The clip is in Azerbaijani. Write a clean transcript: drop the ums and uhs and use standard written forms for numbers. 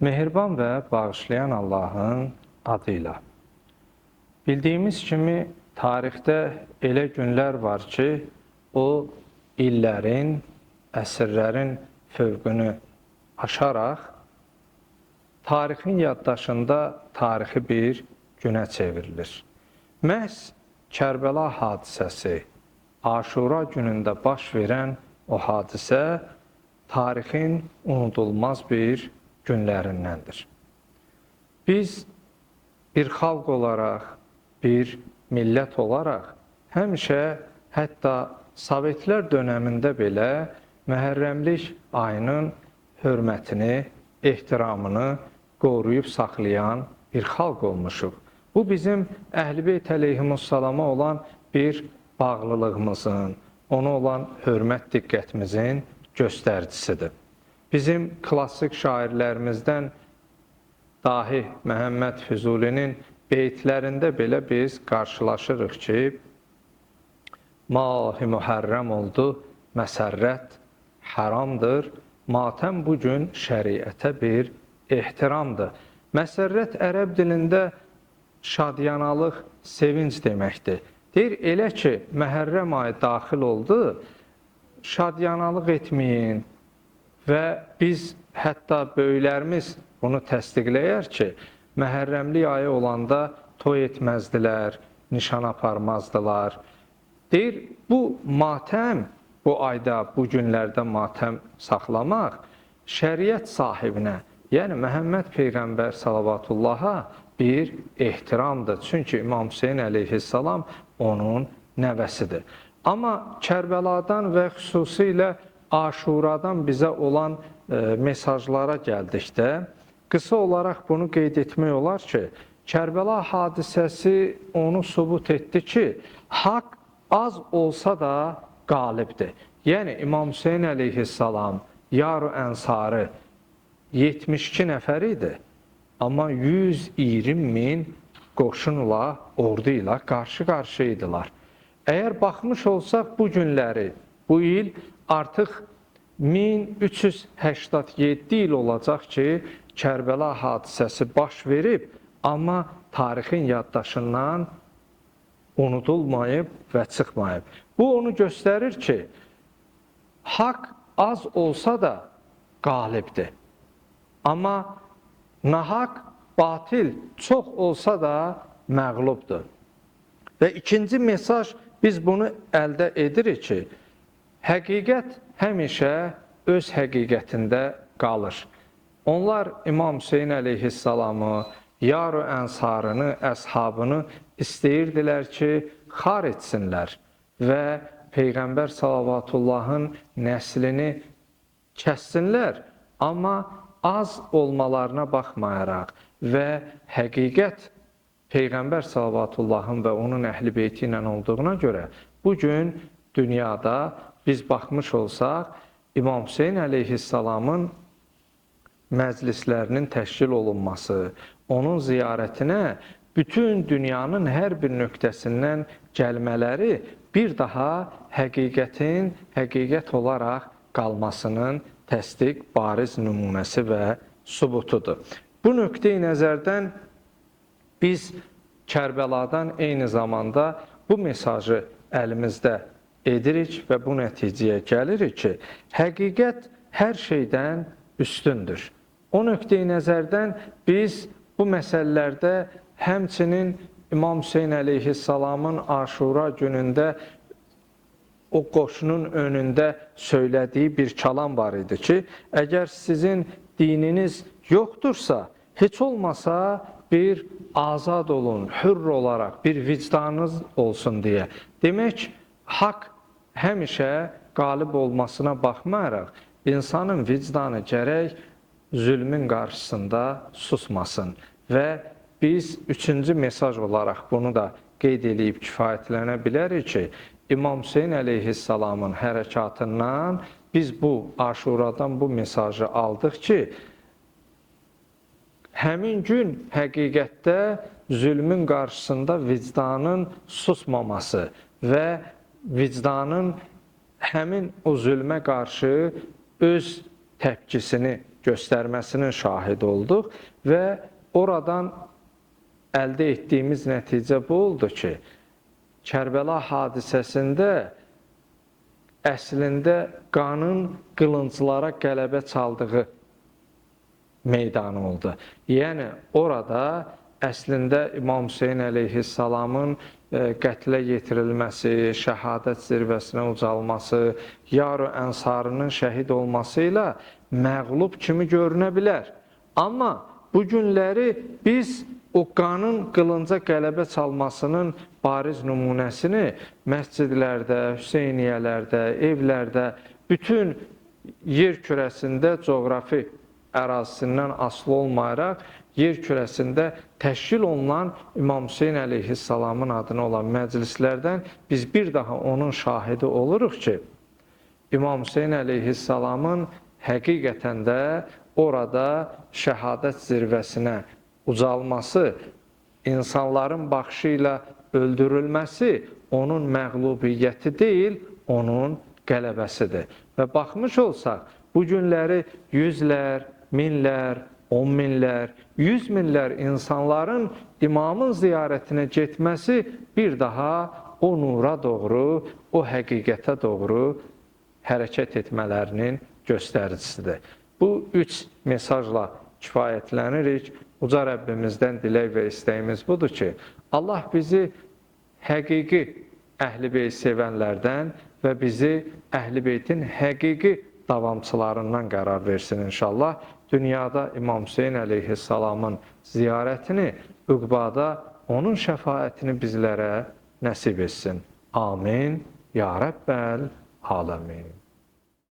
Mehriban və bağışlayan Allahın adıyla. Bildiyimiz kimi, tarixdə elə günlər var ki, o illərin, əsrlərin fövqünü aşaraq, tarixin yaddaşında tarixi bir günə çevrilir. Məhz Kərbəla hadisəsi, Aşura günündə baş verən o hadisə, tarixin unudulmaz bir günlərindəndir. Biz bir xalq olaraq, bir millət olaraq həmişə, hətta Sovetlər dönəmində belə Məhərrəmlik ayının hörmətini, ehtiramını qoruyub saxlayan bir xalq olmuşuq. Bu bizim Əhl-i Beyt əleyhimussalama olan bir bağlılığımızın, ona olan hörmət diqqətimizin göstəricisidir. Bizim klassik şairlərimizdən dahi Məhəmməd Füzulinin beytlərində belə biz qarşılaşırıq ki, Mah-ı mühərrəm oldu, məsərrət haramdır, matəm bugün şəriətə bir ehtiramdır. Məsərrət ərəb dilində şadyanalıq, sevinç deməkdir. Deyir, elə ki, Məhərrəm ayı daxil oldu, şadyanalıq etməyin və biz, hətta böyüklərimiz bunu təsdiqləyər ki, Məhərrəmlik ayı olanda toy etməzdilər, nişan aparmazdılar. Deyir, bu matəm, bu ayda, bu günlərdə matəm saxlamaq şəriət sahibinə, yəni Məhəmməd Peyğəmbər salavatullaha bir ehtiramdır. Çünki İmam Hüseyin əleyhissalam onun nəvəsidir. Amma Kərbəladan və xüsusilə Aşuradan bizə olan mesajlara gəldikdə, qısa olaraq bunu qeyd etmək olar ki, Kərbəla hadisəsi onu sübut etdi ki, haqq az olsa da qalibdir. Yəni, İmam Hüseyin əleyhissalam, Yar-ı Ənsarı 72 nəfər idi, amma 120 min qoşunla, ordu ilə qarşı-qarşı idilər. Əgər baxmış olsaq bu günləri, bu il artıq 1387 il olacaq ki, Kərbəla hadisəsi baş verib, amma tarixin yaddaşından unudulmayıb və çıxmayıb. Bu onu göstərir ki, haqq az olsa da qalibdir. Amma nahaq, batil çox olsa da məğlubdur. Və ikinci mesaj, biz bunu əldə edirik ki, həqiqət həmişə öz həqiqətində qalır. Onlar İmam Hüseyin əleyhissalamı, Yar-ı Ənsarını, əshabını istəyirdilər ki, xar etsinlər və Peyğəmbər salavatullahın nəslini kəssinlər. Amma az olmalarına baxmayaraq və həqiqət Peyğəmbər salavatullahın və onun əhl-i beyti ilə olduğuna görə bugün dünyada biz baxmış olsaq, İmam Hüseyin əleyhissalamın məclislərinin təşkil olunması, onun ziyarətinə bütün dünyanın hər bir nöqtəsindən gəlmələri bir daha həqiqətin həqiqət olaraq qalmasının təsdiq, bariz nümunəsi və sübutudur. Bu nöqteyi nəzərdən biz Kərbəladan eyni zamanda bu mesajı əlimizdə edirik və bu nəticəyə gəlirik ki, həqiqət hər şeydən üstündür. O nöqteyi nəzərdən biz bu məsələlərdə həmçinin İmam Hüseyin əleyhissalamın Aşura günündə o qoşunun önündə söylədiyi bir kəlam var idi ki, əgər sizin dininiz yoxdursa, heç olmasa bir azad olun, hürr olaraq bir vicdanınız olsun deyə. Demək, haqq həmişə qalib olmasına baxmayaraq, insanın vicdanı gərək zülmün qarşısında susmasın. Və biz üçüncü mesaj olaraq bunu da qeyd edib kifayətlənə bilərik ki, İmam Hüseyin əleyhissalamın hərəkatından biz bu Aşuradan bu mesajı aldıq ki, həmin gün həqiqətdə zülmün qarşısında vicdanın susmaması və vicdanın həmin o zülmə qarşı öz təpkisini göstərməsinin şahidi olduq və oradan əldə etdiyimiz nəticə bu oldu ki, Kərbəla hadisəsində əslində qanın qılınclara qələbə çaldığı meydan oldu. Yəni, orada əslində İmam Hüseyin əleyhissalamın qətlə yetirilməsi, şəhadət zirvəsinə ucalması, Yar-ı Ənsarının şəhid olması ilə məğlub kimi görünə bilər. Amma bu günləri biz o qanın qılınca qələbə çalmasının bariz nümunəsini məscidlərdə, Hüseyniyələrdə, evlərdə, bütün yer kürəsində coğrafi ərazisindən asılı olmayaraq, yer kürəsində təşkil olunan İmam Hüseyin əleyhissalamın adına olan məclislərdən biz bir daha onun şahidi oluruq ki, İmam Hüseyin əleyhissalamın həqiqətən də orada şəhadət zirvəsinə ucalması, insanların baxışı ilə öldürülməsi onun məğlubiyyəti deyil, onun qələbəsidir. Və baxmış olsaq, bu günləri yüzlər, minlər, 10 minlər, 100 minlər insanların imamın ziyarətinə getməsi bir daha o nura doğru, o həqiqətə doğru hərəkət etmələrinin göstəricisidir. Bu üç mesajla kifayətlənirik. Uca Rəbbimizdən dilək və istəyimiz budur ki, Allah bizi həqiqi Əhl-i Beyt sevənlərdən və bizi Əhl-i Beytin həqiqi davamçılarından qərar versin inşallah. Dünyada İmam Hüseyin əleyhissalamın ziyarətini, üqbada onun şəfaətini bizlərə nəsib etsin. Amin. Ya Rəbbəl aləmin.